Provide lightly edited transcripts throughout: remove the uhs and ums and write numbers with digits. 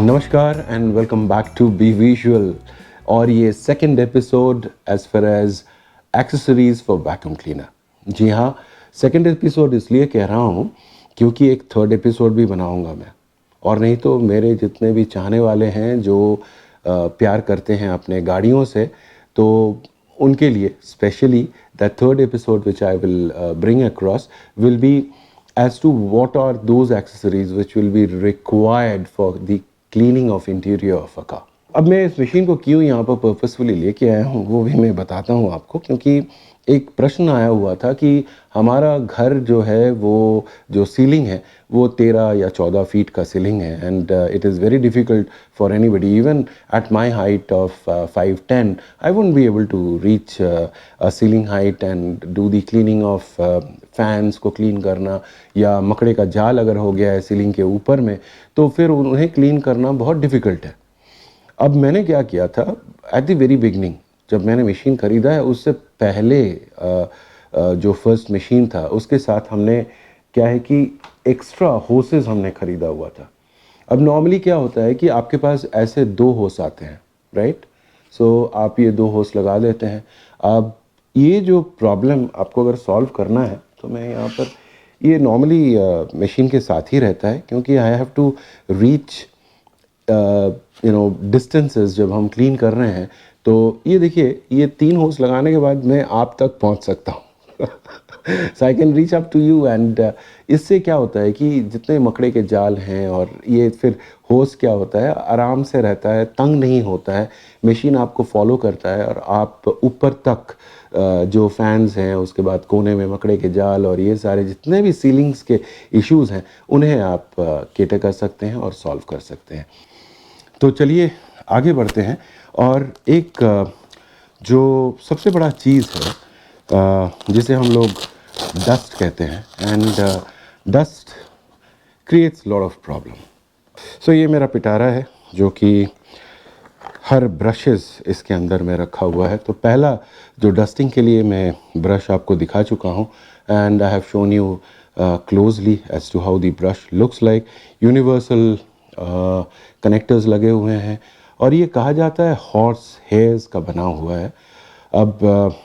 नमस्कार and welcome back to B Visual. और ये second episode as far as accessories for vacuum cleaner. जी हाँ, सेकंड एपिसोड इसलिए कह रहा हूँ क्योंकि एक थर्ड एपिसोड भी बनाऊँगा मैं, और नहीं तो मेरे जितने भी चाहने वाले हैं जो प्यार करते हैं अपने गाड़ियों से, तो उनके लिए specially the third episode which I will bring across will be as to what are those accessories which will be required for the cleaning of interior of a car. अब मैं इस मशीन को क्यों यहाँ पर पर्पसफुली लेके आया हूँ वो भी मैं बताता हूँ आपको, क्योंकि एक प्रश्न आया हुआ था कि हमारा घर जो है वो जो सीलिंग है वो 13 या 14 फीट का सीलिंग है, and it is very difficult for anybody even at my height of 5'10" I won't be able to reach a ceiling height and do the cleaning of fans को क्लीन करना, या मकड़े का जाल अगर हो गया है सीलिंग के ऊपर में तो फिर उन्हें क्लीन करना बहुत डिफ़िकल्ट है। अब मैंने क्या किया था एट द वेरी बिगनिंग, जब मैंने मशीन ख़रीदा है उससे पहले जो फर्स्ट मशीन था उसके साथ हमने क्या है कि एक्स्ट्रा होसेस हमने ख़रीदा हुआ था। अब नॉर्मली क्या होता है कि आपके पास ऐसे 2 होस आते हैं, राइट? सो आप ये 2 होस लगा देते हैं। अब ये जो प्रॉब्लम आपको अगर सॉल्व करना है तो मैं यहाँ पर ये नॉर्मली मशीन के साथ ही रहता है, क्योंकि I have to reach distances जब हम क्लीन कर रहे हैं। तो ये देखिए, ये 3 होस लगाने के बाद मैं आप तक पहुंच सकता हूँ so I can reach up to you, and इससे क्या होता है कि जितने मकड़े के जाल हैं और ये फिर होस क्या होता है, आराम से रहता है, तंग नहीं होता है, मशीन आपको फॉलो करता है और आप ऊपर तक जो फैंस हैं, उसके बाद कोने में मकड़े के जाल और ये सारे जितने भी सीलिंग्स के इश्यूज़ हैं उन्हें आप केटर कर सकते हैं और सॉल्व कर सकते हैं। तो चलिए आगे बढ़ते हैं। और एक जो सबसे बड़ा चीज़ है जिसे हम लोग डस्ट कहते हैं, and dust creates lot of problem. So ये मेरा पिटारा है जो कि हर ब्रशेस इसके अंदर में रखा हुआ है। तो पहला जो डस्टिंग के लिए मैं ब्रश आपको दिखा चुका हूँ, and I have shown you closely as to how the brush looks like. Universal connectors लगे हुए हैं और ये कहा जाता है हॉर्स हेयर्स का बना हुआ है। अब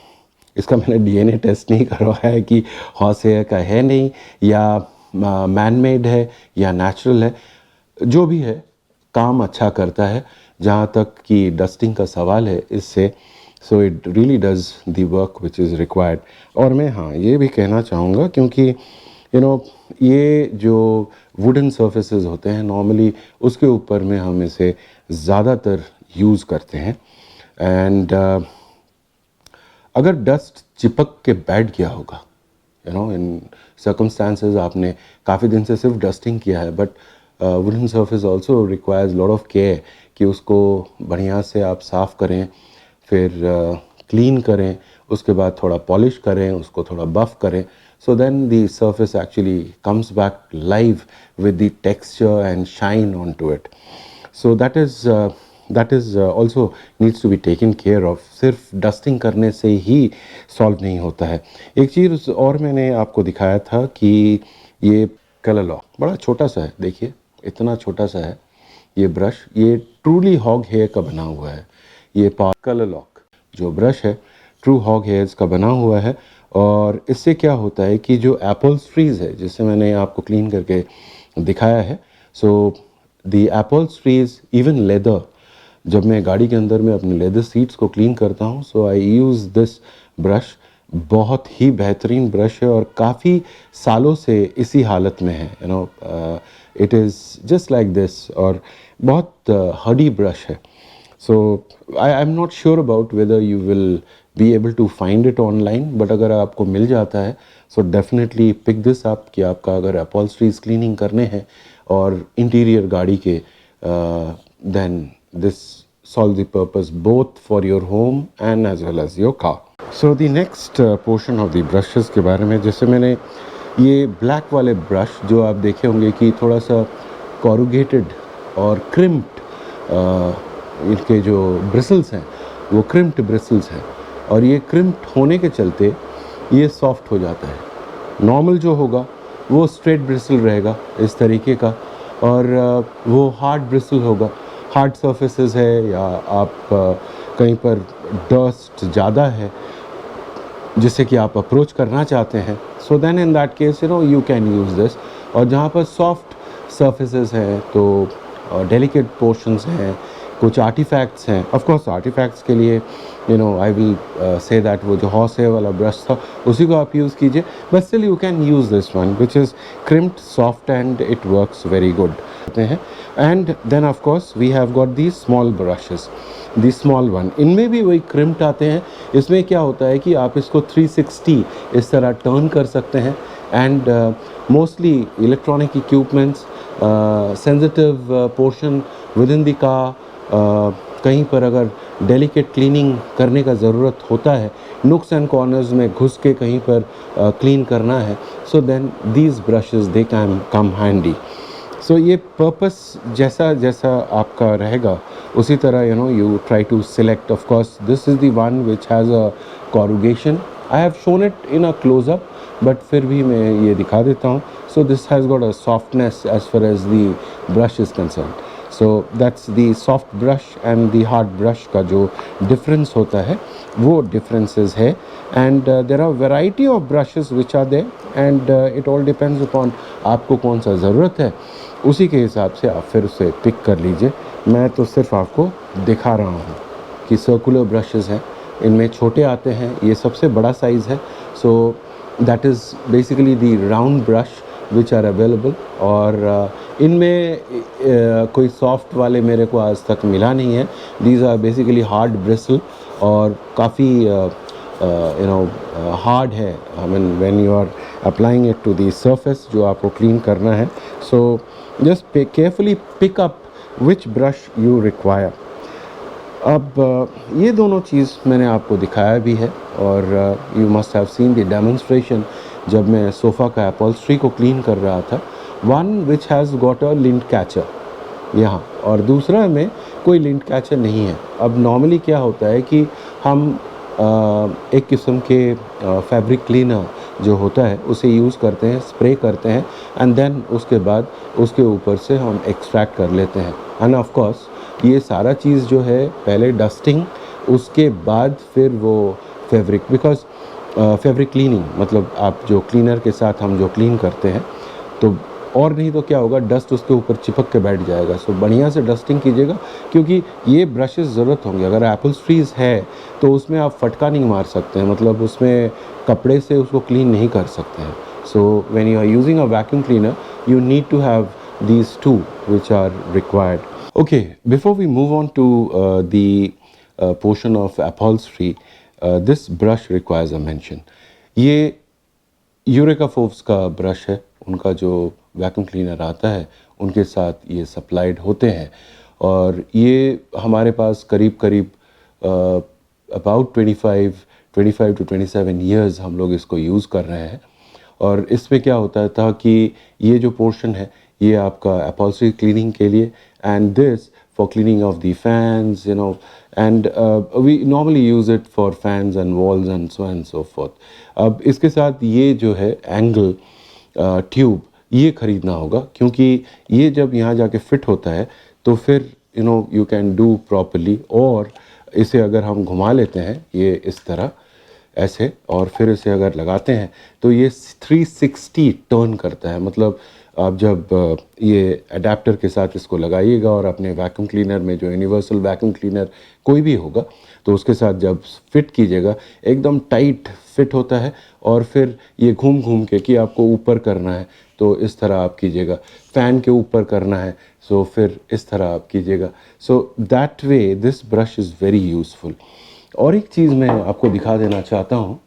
इसका मैंने डीएनए टेस्ट नहीं करवाया है कि हॉर्स हेयर का है नहीं, या मैन मेड है या नेचुरल है। जो भी है काम अच्छा करता है जहाँ तक कि डस्टिंग का सवाल है इससे। So it really does the work which is required. और मैं हाँ ये भी कहना चाहूँगा, क्योंकि ये जो वुडन सर्फेसेस होते हैं नॉर्मली उसके ऊपर में हम इसे ज़्यादातर यूज़ करते हैं, एंड अगर डस्ट चिपक के बैठ गया होगा, इन सर्कमस्टांसेस आपने काफ़ी दिन से सिर्फ डस्टिंग किया है, but wooden surface also requires lot of care कि उसको बढ़िया से आप साफ़ करें, फिर क्लीन करें, उसके बाद थोड़ा पॉलिश करें, उसको थोड़ा बफ़ करें, so then the surface actually comes back live with the texture and shine onto it. So that is also needs to be taken care of. सिर्फ डस्टिंग करने से ही सॉल्व नहीं होता है। एक चीज़ और मैंने आपको दिखाया था कि ये कलर लॉक बड़ा छोटा सा है, देखिए इतना छोटा सा है ये ब्रश, ये ट्रूली हॉग हेयर का बना हुआ है। ये कलर लॉक जो ब्रश है ट्रू हॉग हेयर्स का बना हुआ है, और इससे क्या होता है कि जो अपहोल्स्ट्रीज है जिससे मैंने आपको क्लीन करके दिखाया है, सो द अपहोल्स्ट्रीज इवन लेदर, जब मैं गाड़ी के अंदर में अपने लेदर सीट्स को क्लीन करता हूँ, so I use this brush. बहुत ही बेहतरीन ब्रश है और काफ़ी सालों से इसी हालत में है। It is just like this, और बहुत हर्डी ब्रश है। So I'm not sure about whether you will be able to find it online, but अगर आपको मिल जाता है so definitely pick this up कि आपका अगर upholsteries cleaning करने हैं और इंटीरियर गाड़ी के then this solves the purpose both for your home and as well as your car. So the next portion of the brushes के बारे में, जैसे मैंने ये ब्लैक वाले ब्रश जो आप देखे होंगे कि थोड़ा सा corrugated और crimped इनके जो ब्रिसल्स हैं वो क्रिम्प्ड ब्रिसल्स हैं, और ये क्रिम्प्ड होने के चलते ये सॉफ्ट हो जाता है। नॉर्मल जो होगा वो स्ट्रेट ब्रिसल रहेगा इस तरीके का, और वो हार्ड ब्रिसल होगा, हार्ड सर्फेसेस है, या आप कहीं पर डस्ट ज़्यादा है जिससे कि आप अप्रोच करना चाहते हैं, so then in that case you can use this. और जहाँ पर सॉफ्ट सर्फेसेस हैं, तो डेलिकेट पोर्शंस हैं, कुछ आर्टिफैक्ट्स हैं, ऑफ कोर्स आर्टिफैक्ट्स के लिए आई विल से दैट वो जो हॉर्स हेयर वाला ब्रश था उसी को आप यूज़ कीजिए, but still you can use this one which is crimped, soft and it works very good हैं। And then of course we have got the small brushes, the small one, इनमें भी वही crimped आते हैं। इसमें क्या होता है कि आप इसको 360 इस तरह टर्न कर सकते हैं, and mostly electronic equipments, sensitive portion with in the car, कहीं पर अगर डेलिकेट क्लीनिंग करने का ज़रूरत होता है, नुक्स एंड कॉर्नर्स में घुस के कहीं पर क्लीन करना है, so then these brushes they can come handy. So ये पर्पस जैसा जैसा आपका रहेगा उसी तरह you try to select. Of course this is the one which has a corrugation, I have shown it in a closeup, but फिर भी मैं ये दिखा देता हूँ। So this has got a softness as far as the brush is concern. So that's the soft brush and the hard brush का जो difference होता है वो डिफरेंसेस है। And there are variety of brushes which are there, and it all depends upon आपको कौन सा ज़रूरत है, उसी के हिसाब से आप फिर उसे पिक कर लीजिए। मैं तो सिर्फ आपको दिखा रहा हूँ कि सर्कुलर ब्रशेस हैं, इनमें छोटे आते हैं, ये सबसे बड़ा साइज़ है। So that is basically the round brush which are available. और इनमें कोई सॉफ्ट वाले मेरे को आज तक मिला नहीं है। These are basically hard bristle और काफ़ी हार्ड है। I mean when you are applying it to the surface जो आपको क्लीन करना है, so just carefully pick up which brush you require. अब ये दोनों चीज़ मैंने आपको दिखाया भी है, और you must have seen the demonstration जब मैं सोफ़ा का अपॉल्स्ट्री को क्लीन कर रहा था। One which has got a lint catcher यहाँ, और दूसरा में कोई लिंट कैचर नहीं है। अब नॉर्मली क्या होता है कि हम एक किस्म के फैब्रिक क्लीनर जो होता है उसे यूज़ करते हैं, स्प्रे करते हैं, एंड देन उसके बाद उसके ऊपर से हम एक्सट्रैक्ट कर लेते हैं। एंड ऑफ कोर्स ये सारा चीज़ जो है पहले डस्टिंग, उसके बाद फिर वो फैब्रिक, बिकॉज फैब्रिक क्लीनिंग मतलब आप जो क्लीनर के साथ हम जो क्लीन करते हैं, तो और नहीं तो क्या होगा, डस्ट उसके ऊपर चिपक के बैठ जाएगा। सो बढ़िया से डस्टिंग कीजिएगा, क्योंकि ये ब्रशेस ज़रूरत होंगे। अगर अपॉल्स्ट्रीज़ है तो उसमें आप फटका नहीं मार सकते हैं, मतलब उसमें कपड़े से उसको क्लीन नहीं कर सकते हैं। So when you are using a vacuum cleaner you need to have these two which are required. Okay, before we move on to the portion of upholstery, this brush requires a mention. ये eureka Forbes का brush है, उनका जो vacuum cleaner आता है उनके साथ ये सप्लाइड होते हैं, और ये हमारे पास करीब करीब अबाउट 25 to 27 ईयर्स हम लोग इसको यूज़ कर रहे हैं। और इसमें क्या होता था कि ये जो पोर्शन है ये आपका अपॉल्स्ट्री क्लीनिंग के लिए, and this for cleaning of the fans and we normally use it for fans and walls and so forth. अब इसके साथ ये जो है एंगल ट्यूब ये ख़रीदना होगा, क्योंकि ये जब यहाँ जाके फिट होता है तो फिर यू कैन डू प्रॉपर्ली। और इसे अगर हम घुमा लेते हैं ये इस तरह ऐसे, और फिर इसे अगर लगाते हैं तो ये 360 टर्न करता है। मतलब आप जब ये अडेप्टर के साथ इसको लगाइएगा और अपने वैक्यूम क्लीनर में, जो यूनिवर्सल वैक्यूम क्लीनर कोई भी होगा, तो उसके साथ जब फिट कीजिएगा एकदम टाइट फिट होता है। और फिर ये घूम घूम के कि आपको ऊपर करना है तो इस तरह आप कीजिएगा, फ़ैन के ऊपर करना है सो फिर इस तरह आप कीजिएगा। So that way this brush is very useful. और एक चीज़ मैं आपको दिखा देना चाहता हूँ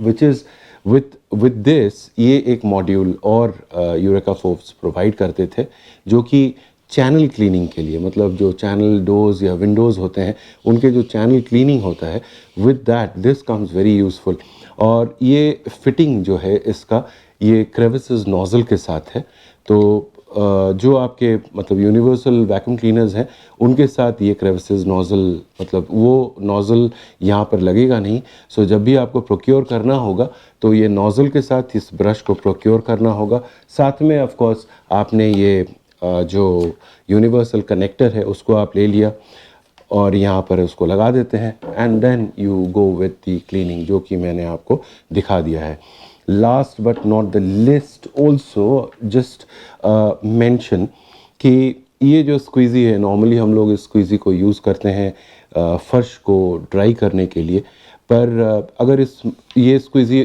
विच इज़ विथ दिस, ये एक मॉड्यूल और यूरेका फोर्ब्स प्रोवाइड करते थे जो कि चैनल क्लीनिंग के लिए, मतलब जो चैनल डोर्स या विंडोज़ होते हैं उनके जो चैनल क्लीनिंग होता है, with that this comes very useful. और ये फिटिंग जो है इसका, ये क्रेविसेस नोज़ल के साथ है। तो जो आपके मतलब यूनिवर्सल वैक्यूम क्लीनर्स हैं उनके साथ ये क्रेविसेस नोज़ल, मतलब वो नोज़ल यहाँ पर लगेगा नहीं। सो जब भी आपको प्रोक्योर करना होगा तो ये नोज़ल के साथ इस ब्रश को प्रोक्योर करना होगा। साथ में ऑफ कोर्स आपने ये जो यूनिवर्सल कनेक्टर है उसको आप ले लिया और यहाँ पर उसको लगा देते हैं and then you go with the cleaning, जो कि मैंने आपको दिखा दिया है. Last but not the least also just mention कि ये जो स्क्वीज़ी है, नॉर्मली हम लोग इस स्क्वीज़ी को यूज़ करते हैं फर्श को ड्राई करने के लिए, पर अगर ये स्क्वीज़ी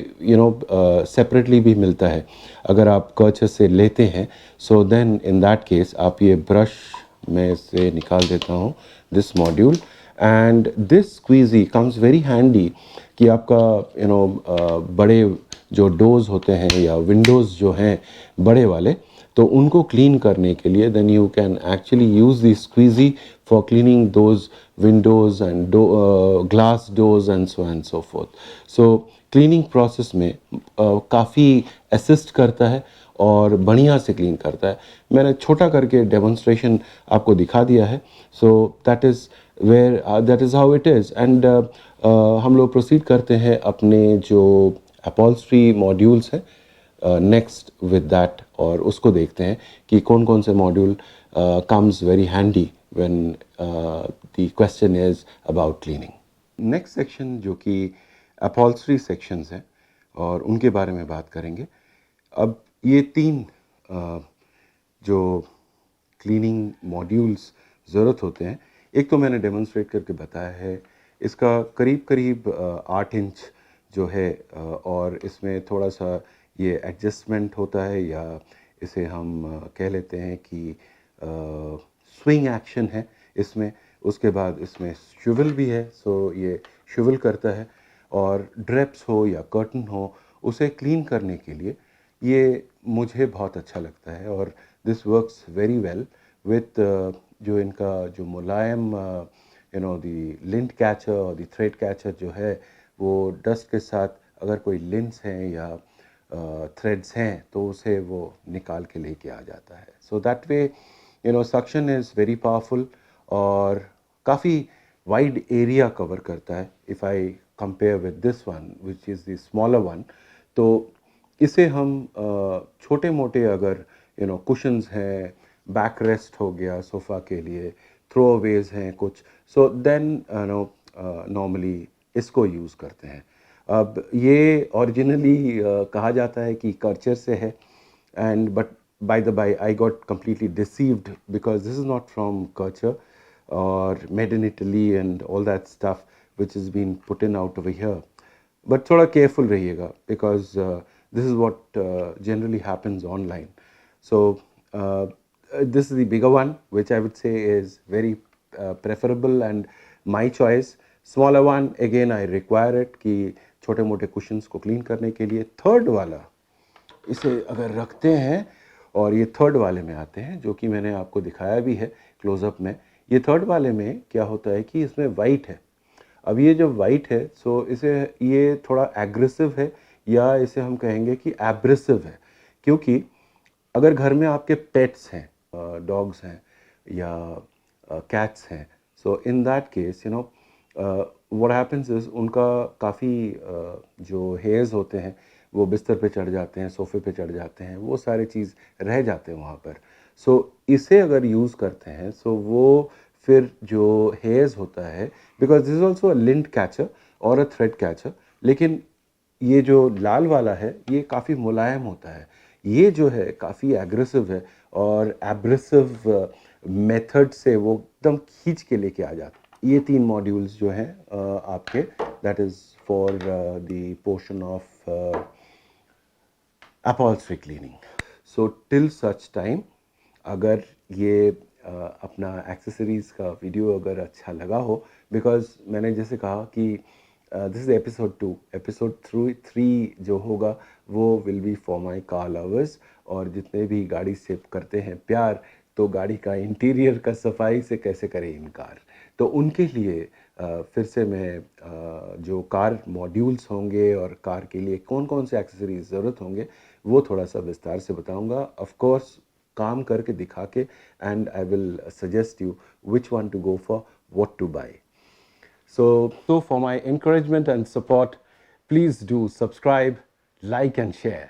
सेपरेटली भी मिलता है अगर आप कर्चर से लेते हैं. So then in that case आप ये ब्रश, मैं इसे निकाल देता हूँ, this module, and this squeegee comes very handy कि आपका बड़े जो डोर्स होते हैं या विंडोज़ जो हैं बड़े वाले, तो उनको क्लीन करने के लिए then you can actually use this squeegee for cleaning those windows and glass doors and so forth. So cleaning process में काफ़ी असिस्ट करता है और बढ़िया से क्लीन करता है. मैंने छोटा करके डेमोन्स्ट्रेशन आपको दिखा दिया है. So that is how it is. And हम लोग प्रोसीड करते हैं अपने जो अपॉल्स्ट्री मॉड्यूल्स हैं नेक्स्ट विद दैट, और उसको देखते हैं कि कौन कौन से module comes very handy when the question is about cleaning. Next section जो कि अपॉल्स्ट्री सेक्शंस हैं और उनके बारे में बात करेंगे. अब ये 3 जो क्लीनिंग मॉड्यूल्स ज़रूरत होते हैं, एक तो मैंने डेमोन्स्ट्रेट करके बताया है. इसका करीब करीब 8 इंच जो है और इसमें थोड़ा सा ये एडजस्टमेंट होता है, या इसे हम कह लेते हैं कि स्विंग एक्शन है इसमें. उसके बाद इसमें श्विvel भी है, सो ये श्विvel करता है. और ड्रेप्स हो या कर्टन हो, उसे क्लीन करने के लिए ये मुझे बहुत अच्छा लगता है. और this works very well with जो इनका जो मुलायम द लिंट कैचर और द थ्रेड कैचर जो है, वो डस्ट के साथ अगर कोई लिंट्स हैं या थ्रेड्स हैं तो उसे वो निकाल के लेके आ जाता है. So that way suction is very powerful और काफ़ी वाइड एरिया कवर करता है. If I compare with this one which is the smaller one, तो इसे हम छोटे मोटे अगर कुशन्स हैं, बैक रेस्ट हो गया सोफ़ा के लिए, थ्रो अवेज हैं कुछ, सो देन नॉर्मली इसको यूज़ करते हैं. अब ये ओरिजिनली कहा जाता है कि कर्चर से है, and but by the by I got completely deceived because this is not from Karcher or made in Italy and all that stuff which has been put in out over here. But थोड़ा careful रहिएगा because this is what generally happens online. So this is the bigger one which I would say is very preferable and my choice. Smaller one again I require it कि छोटे मोटे cushions को clean करने के लिए. Third वाला इसे अगर रखते हैं और ये थर्ड वाले में आते हैं जो कि मैंने आपको दिखाया भी है क्लोज़अप में. ये थर्ड वाले में क्या होता है कि इसमें वाइट है. अब ये जो वाइट है, सो इसे ये थोड़ा एग्रेसिव है, या इसे हम कहेंगे कि एब्रेसिव है, क्योंकि अगर घर में आपके पेट्स हैं, डॉग्स हैं या कैट्स हैं, so in that case what happens is उनका काफ़ी जो हेयर्स होते हैं वो बिस्तर पे चढ़ जाते हैं, सोफ़े पे चढ़ जाते हैं, वो सारे चीज़ रह जाते हैं वहाँ पर. सो इसे अगर यूज़ करते हैं, सो वो फिर जो हेयर्स होता है, because this is also a lint catcher और अ थ्रेड कैचर, लेकिन ये जो लाल वाला है ये काफ़ी मुलायम होता है. ये जो है काफ़ी एग्रेसिव है और एब्रेसिव मेथड से वो एकदम खींच के लेके आ जाता है. ये 3 मॉड्यूल्स जो हैं आपके, that is for the portion of upholstery cleaning. So till such time, अगर ये अपना एक्सेसरीज़ का वीडियो अगर अच्छा लगा हो, बिकॉज मैंने जैसे कहा कि दिस इज़ एपिसोड 2, एपिसोड 3 जो होगा वो will be for my car lovers. और जितने भी गाड़ी से करते हैं प्यार, तो गाड़ी का इंटीरियर का सफाई से कैसे करें इनकार, तो उनके लिए फिर से मैं जो कार मॉड्यूल्स होंगे और कार के लिए कौन कौन से एक्सेसरीज ज़रूरत होंगे वो थोड़ा सा विस्तार से बताऊंगा. ऑफ कोर्स काम करके दिखा के, and I will suggest you which one to go for, what to buy. So for my encouragement and support, please do subscribe, like and share.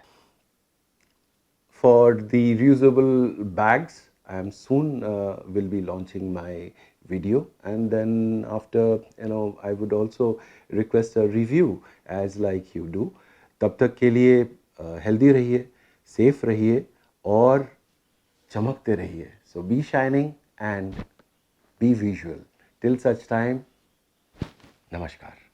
For the reusable bags, I am soon will be launching my video, and then after, I would also request a review as like you do. तब तक के लिए healthy रहिए, safe रहिए और चमकते रहिए. So be shining and be visual. Till such time, नमस्कार.